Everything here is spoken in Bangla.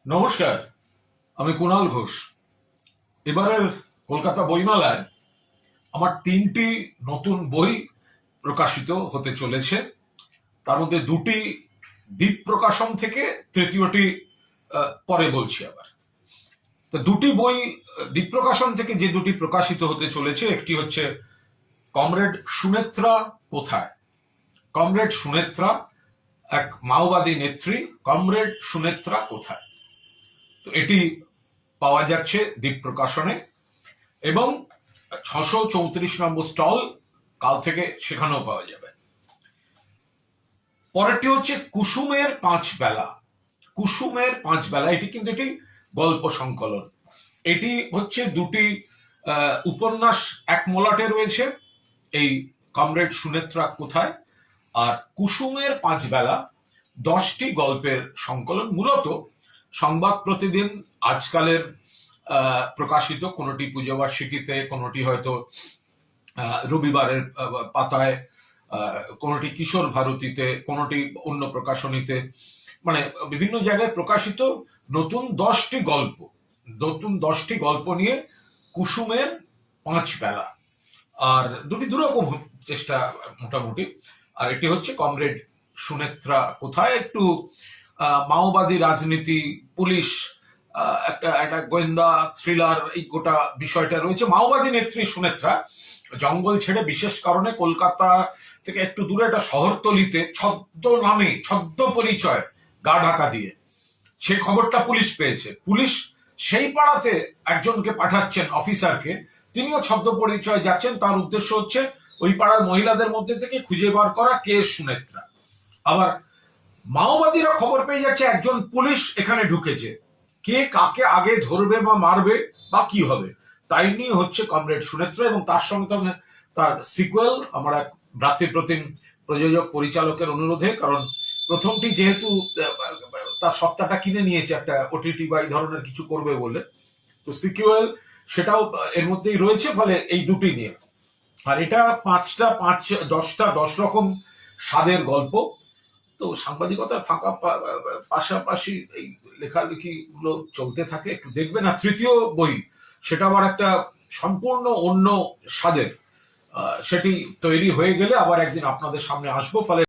নমস্কার, আমি কুণাল ঘোষ। এবারের কলকাতা বইমেলায় আমার 3টি নতুন বই প্রকাশিত হতে চলেছে। তার মধ্যে 2টি দ্বীপ প্রকাশন থেকে, তৃতীয়টি পরে বলছি। আবার তো 2টি বই দ্বীপ প্রকাশন থেকে যে 2টি প্রকাশিত হতে চলেছে, একটি হচ্ছে কমরেড সুনেত্রা কোথায়। কমরেড সুনেত্রা, এক মাওবাদী নেত্রী, কমরেড সুনেত্রা কোথায়। তো এটি পাওয়া যাচ্ছে দ্বীপ প্রকাশনে এবং 634 নম্বর স্টল কাল থেকে সেখানেও পাওয়া যাবে। পরেরটি হচ্ছে কুসুমের 5 বেলা। কুসুমের 5 বেলা, এটি কিন্তু এটি গল্প সংকলন। এটি হচ্ছে 2টি উপন্যাস এক মলাটে রয়েছে, এই কমরেড সুনেত্রা কোথায় আর কুসুমের 5 বেলা, 10টি গল্পের সংকলন। মূলত সংবাদ প্রতিদিন আজকালের প্রকাশিত, কোনটি পুজোবার্ষিকীতে, কোনটি হয়তো রবিবারের পাতায়, কোনটি কিশোর ভারতীতে, কোনটি অন্য প্রকাশনীতে, মানে বিভিন্ন জায়গায় প্রকাশিত নতুন 10টি গল্প নিয়ে কুসুমের 5 বেলা। আর 2টি দুরকম চেষ্টা মোটামুটি। আর এটি হচ্ছে কমরেড সুনেত্রা কোথায়, একটু মাওবাদী রাজনীতি, পুলিশ, একটা গোয়েন্দা থ্রিলার, এই গোটা বিষয়টা রয়েছে। মাওবাদী নেত্রী সুনেত্রা জঙ্গল ছেড়ে বিশেষ কারণে কলকাতা থেকে একটু দূরে একটা শহরতলিতে ছদ্ম পরিচয়, গা ঢাকা দিয়ে, সে খবরটা পুলিশ পেয়েছে। পুলিশ সেই পাড়াতে একজনকে পাঠাচ্ছেন, অফিসারকে, তিনিও ছদ্ম পরিচয় যাচ্ছেন। তার উদ্দেশ্য হচ্ছে ওই পাড়ার মহিলাদের মধ্যে থেকে খুঁজে বার করা কে সুনেত্রা। আবার মাওবাদীরা খবর পেয়ে যাচ্ছে একজন পুলিশ এখানে ঢুকেছে, কে কাকে আগে ধরবে বা মারবে বা কি হবে, তাই নিয়ে হচ্ছে কমরেড সুনেত্রা। এবং তার সঙ্গে সঙ্গে তার সিকুয়েল, আমার এক ভ্রাতৃপ্রতিম প্রযোজক পরিচালকের অনুরোধে, কারণ প্রথমটি যেহেতু তার সত্তাটা কিনে নিয়েছে একটা ওটিটি বা এই ধরনের কিছু করবে বলে, তো সিকুয়েল সেটাও এর মধ্যেই রয়েছে। ফলে এই 2টি নিয়ে, আর এটা 10 রকম স্বাদের গল্প। তো সাংবাদিকতার ফাঁকা পাশাপাশি এই লেখালেখি গুলো চলতে থাকে, একটু দেখবেন। আর তৃতীয় বই, সেটা আবার একটা সম্পূর্ণ অন্য স্বাদের, সেটি তৈরি হয়ে গেলে আবার একদিন আপনাদের সামনে আসবো। ফলে